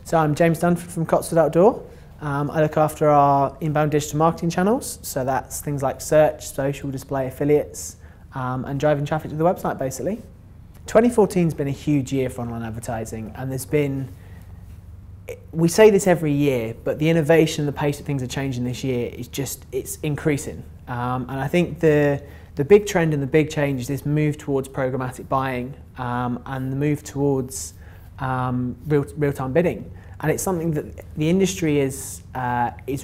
So I'm James Dunford from Quantcast Outdoor. I look after our inbound digital marketing channels, so that's things like search, social, display, affiliates, and driving traffic to the website basically. 2014 has been a huge year for online advertising, and there's been, we say this every year, but the innovation and the pace that things are changing this year is just, it's increasing. And I think the big trend and the big change is this move towards programmatic buying and the move towards real-time bidding. And it's something that the industry is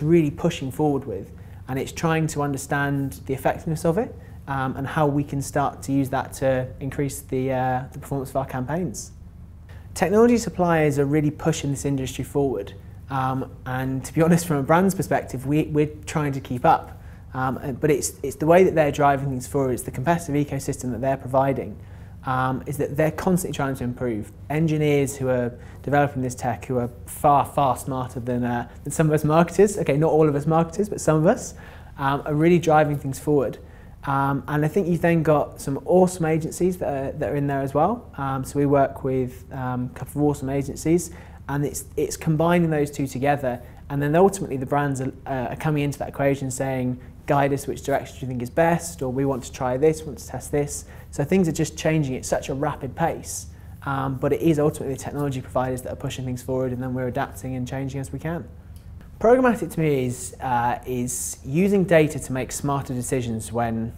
really pushing forward with, and it's trying to understand the effectiveness of it and how we can start to use that to increase the performance of our campaigns. Technology suppliers are really pushing this industry forward, and to be honest, from a brand's perspective, we're trying to keep up. But it's the way that they're driving things forward, it's the competitive ecosystem that they're providing, is that they're constantly trying to improve. Engineers who are developing this tech, who are far, far smarter than some of us marketers, okay, not all of us marketers, but some of us, are really driving things forward. And I think you've then got some awesome agencies that are in there as well. So we work with a couple of awesome agencies, and it's combining those two together, and then ultimately the brands are coming into that equation saying, guide us which direction do you think is best, or we want to try this, want to test this. So things are just changing at such a rapid pace, but it is ultimately the technology providers that are pushing things forward, and then we're adapting and changing as we can. Programmatic to me is using data to make smarter decisions when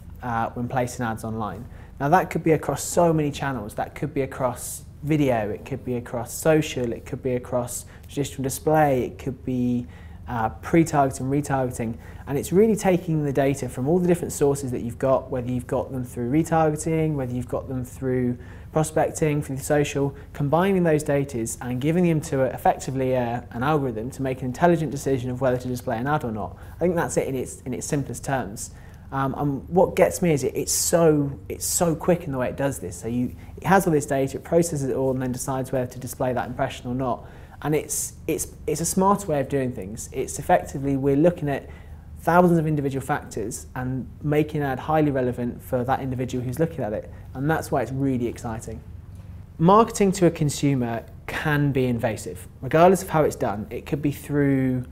placing ads online. Now that could be across so many channels. That could be across video, it could be across social, it could be across traditional display, it could be pre-targeting, retargeting, and it's really taking the data from all the different sources that you've got, whether you've got them through retargeting, whether you've got them through prospecting, through social, combining those data and giving them to effectively an algorithm to make an intelligent decision of whether to display an ad or not. I think that's it in its simplest terms. And what gets me is it's so quick in the way it does this. So it has all this data, it processes it all, and then decides whether to display that impression or not. And it's a smarter way of doing things. It's effectively, we're looking at thousands of individual factors and making an ad highly relevant for that individual who's looking at it. And that's why it's really exciting. Marketing to a consumer can be invasive, regardless of how it's done. It could be through,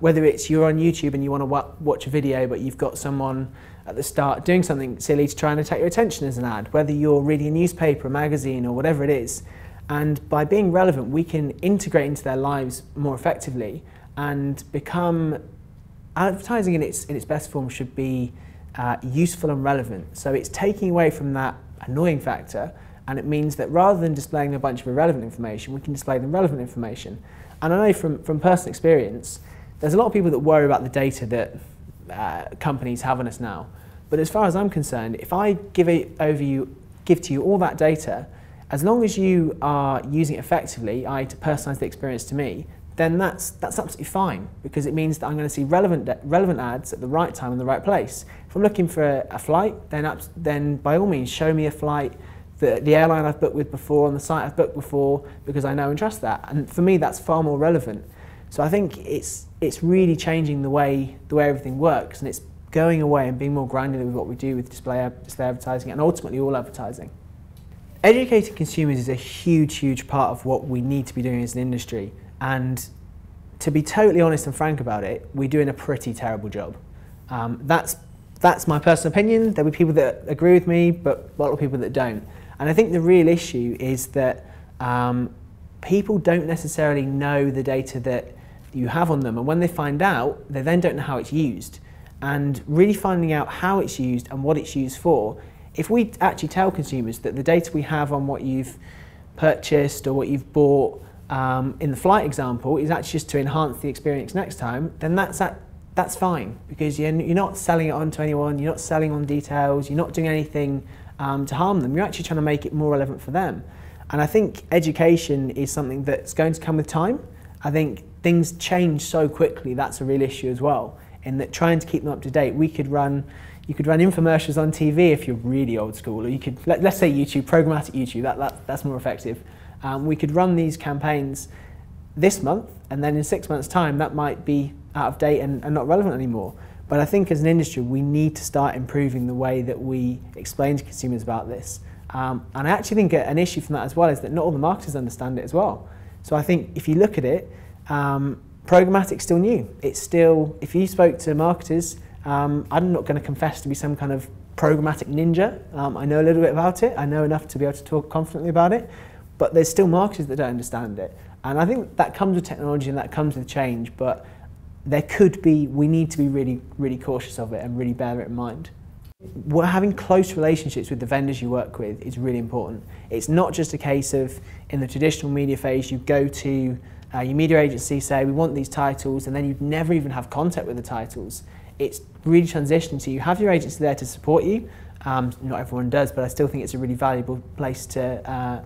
whether it's you're on YouTube and you want to watch a video, but you've got someone at the start doing something silly to try and attract your attention as an ad, whether you're reading a newspaper, a magazine, or whatever it is. And by being relevant, we can integrate into their lives more effectively and become, advertising in its best form should be useful and relevant. So it's taking away from that annoying factor, and it means that rather than displaying a bunch of irrelevant information, we can display them relevant information. And I know from personal experience, there's a lot of people that worry about the data that companies have on us now. But as far as I'm concerned, if I give to you all that data, as long as you are using it effectively, to personalise the experience to me, then that's absolutely fine, because it means that I'm going to see relevant ads at the right time in the right place. If I'm looking for a flight, then by all means show me a flight, the airline I've booked with before, on the site I've booked before, because I know and trust that. And for me, that's far more relevant. So I think it's really changing the way everything works, and it's going away and being more granular with what we do with display advertising and ultimately all advertising. Educating consumers is a huge part of what we need to be doing as an industry, and to be totally honest and frank about it, we're doing a pretty terrible job. That's my personal opinion. There'll be people that agree with me, but a lot of people that don't. And I think the real issue is that people don't necessarily know the data that you have on them, and when they find out, they then don't know how it's used. And really finding out how it's used and what it's used for, if we actually tell consumers that the data we have on what you've purchased or what you've bought in the flight example is actually just to enhance the experience next time, then that's fine, because you're not selling it on to anyone, you're not selling on details, you're not doing anything to harm them, you're actually trying to make it more relevant for them. And I think education is something that's going to come with time. I think things change so quickly, that's a real issue as well, in that trying to keep them up to date. You could run infomercials on TV if you're really old school, or you could, let's say YouTube, programmatic YouTube, that's more effective. We could run these campaigns this month, and then in 6 months' time that might be out of date and not relevant anymore. But I think as an industry we need to start improving the way that we explain to consumers about this. And I actually think an issue from that as well is that not all the marketers understand it as well. So I think if you look at it, programmatic's still new. It's still, if you spoke to marketers, I'm not going to confess to be some kind of programmatic ninja. I know a little bit about it. I know enough to be able to talk confidently about it, but there's still marketers that don't understand it. And I think that comes with technology and that comes with change, but we need to be really, really cautious of it and really bear it in mind. Having close relationships with the vendors you work with is really important. It's not just a case of, in the traditional media phase, you go to your media agency, say, we want these titles, and then you'd never even have contact with the titles. It's really transitioning to you have your agency there to support you. Not everyone does, but I still think it's a really valuable place to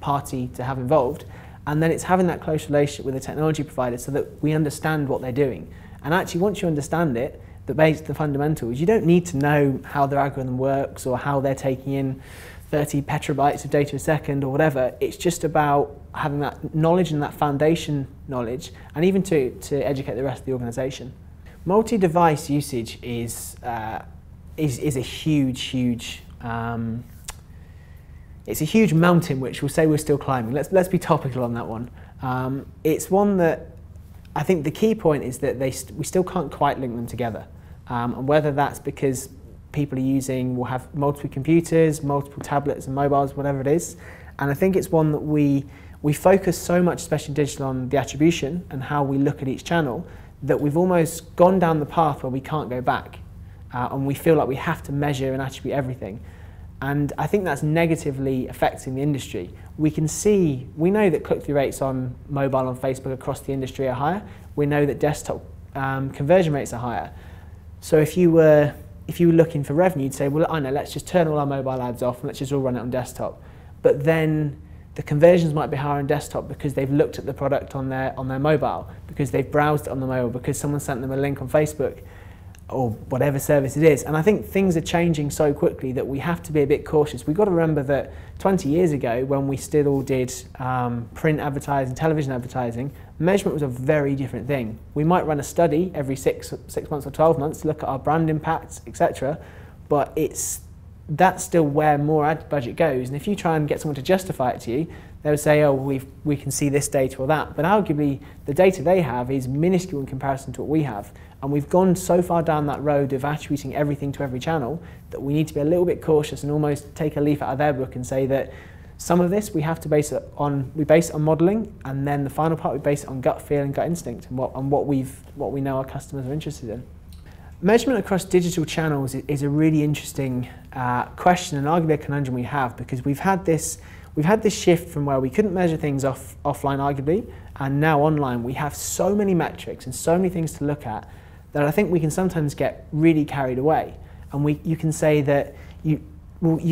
party to have involved. And then it's having that close relationship with the technology provider so that we understand what they're doing. And actually, once you understand it, the fundamentals, you don't need to know how their algorithm works or how they're taking in 30 petabytes of data a second or whatever. It's just about having that knowledge and that foundation knowledge, and even to educate the rest of the organisation. Multi-device usage is a huge it's a huge mountain which we'll say we're still climbing. Let's be topical on that one. It's one that I think the key point is that we still can't quite link them together, and whether that's because people will have multiple computers, multiple tablets and mobiles, whatever it is. And I think it's one that we focus so much, especially in digital, on the attribution and how we look at each channel, that we've almost gone down the path where we can't go back, and we feel like we have to measure and attribute everything. And I think that's negatively affecting the industry. We know that click-through rates on mobile and Facebook across the industry are higher. We know that desktop conversion rates are higher. So if you were looking for revenue, you'd say, well, I know, let's just turn all our mobile ads off and let's just all run it on desktop. But then the conversions might be higher on desktop because they've looked at the product on their mobile, because they've browsed it on the mobile, because someone sent them a link on Facebook, or whatever service it is. And I think things are changing so quickly that we have to be a bit cautious. We've got to remember that 20 years ago, when we still all did print advertising, television advertising, measurement was a very different thing. We might run a study every 6 months or 12 months to look at our brand impacts, etc. But that's still where more ad budget goes. And if you try and get someone to justify it to you, they would say, oh, we can see this data or that. But arguably, the data they have is minuscule in comparison to what we have. And we've gone so far down that road of attributing everything to every channel that we need to be a little bit cautious and almost take a leaf out of their book and say that some of this we have to base it on modelling, and then the final part we base it on gut feel and gut instinct and what we know our customers are interested in. Measurement across digital channels is a really interesting question, and arguably a conundrum we have, because we've had this shift from where we couldn't measure things offline arguably, and now online we have so many metrics and so many things to look at that I think we can sometimes get really carried away. And you can say that you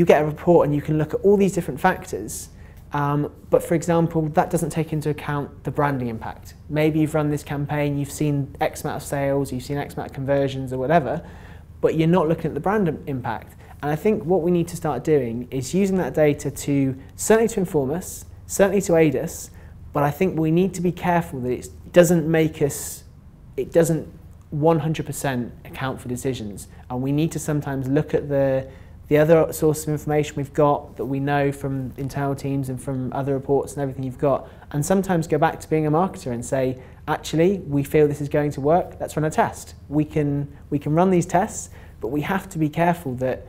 get a report and you can look at all these different factors, but for example, that doesn't take into account the branding impact. Maybe you've run this campaign, you've seen X amount of sales, you've seen X amount of conversions or whatever, but you're not looking at the brand impact. And I think what we need to start doing is using that data certainly to inform us, certainly to aid us, but I think we need to be careful that it doesn't 100% account for decisions. And we need to sometimes look at the other sources of information we've got that we know from internal teams and from other reports and everything you've got, and sometimes go back to being a marketer and say, actually, we feel this is going to work, let's run a test. We can run these tests, but we have to be careful that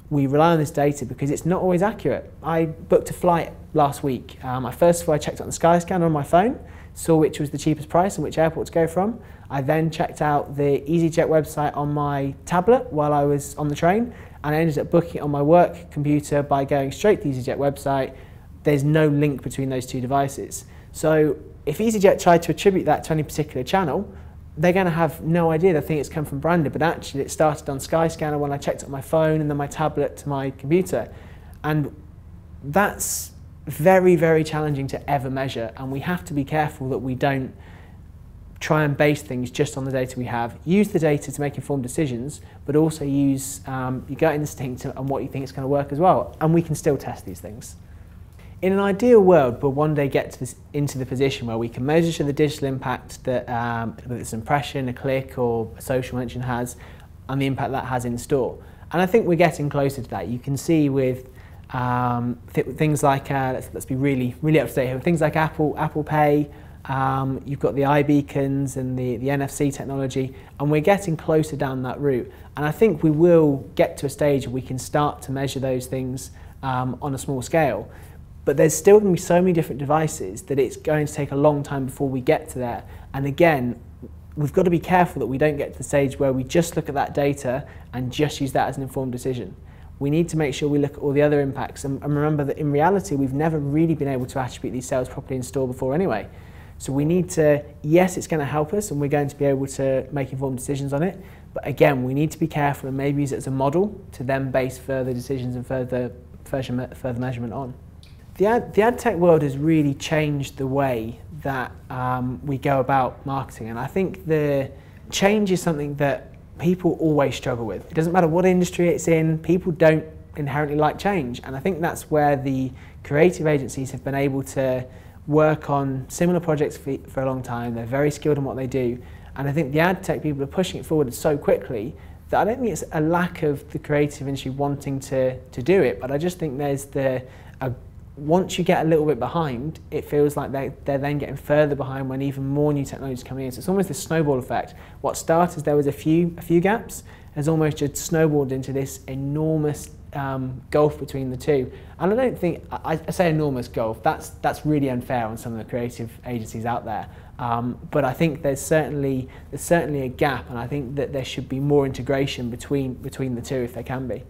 we rely on this data because it's not always accurate. I booked a flight last week. First of all, I checked out the Skyscanner on my phone, saw which was the cheapest price and which airport to go from. I then checked out the EasyJet website on my tablet while I was on the train, and I ended up booking it on my work computer by going straight to the EasyJet website. There's no link between those two devices. So if EasyJet tried to attribute that to any particular channel, they're going to have no idea. They think it's come from branded, but actually it started on Skyscanner when I checked it on my phone and then my tablet to my computer. And that's very, very challenging to ever measure, and we have to be careful that we don't try and base things just on the data we have. Use the data to make informed decisions, but also use your gut instinct and what you think is going to work as well. And we can still test these things. In an ideal world, we'll one day get into the position where we can measure the digital impact that whether it's an impression, a click, or a social mention has, and the impact that has in store. And I think we're getting closer to that. You can see with Things like, let's be really up to date here, things like Apple Pay, you've got the iBeacons and the NFC technology, and we're getting closer down that route. And I think we will get to a stage where we can start to measure those things on a small scale. But there's still going to be so many different devices that it's going to take a long time before we get to there. And again, we've got to be careful that we don't get to the stage where we just look at that data and just use that as an informed decision. We need to make sure we look at all the other impacts and remember that in reality we've never really been able to attribute these sales properly in store before anyway. So we need to, yes, it's going to help us and we're going to be able to make informed decisions on it, but again, we need to be careful and maybe use it as a model to then base further decisions and further measurement on. The ad tech world has really changed the way that we go about marketing, and I think the change is something that people always struggle with. It doesn't matter what industry it's in, people don't inherently like change, and I think that's where the creative agencies have been able to work on similar projects for a long time. They're very skilled in what they do, and I think the ad tech people are pushing it forward so quickly that I don't think it's a lack of the creative industry wanting to do it, but I just think there's once you get a little bit behind, it feels like they're then getting further behind when even more new technology is coming in. So it's almost this snowball effect. What started as there was a few gaps has almost just snowballed into this enormous gulf between the two. And I don't think, I say enormous gulf, that's really unfair on some of the creative agencies out there. But I think there's certainly a gap, and I think that there should be more integration between the two if there can be.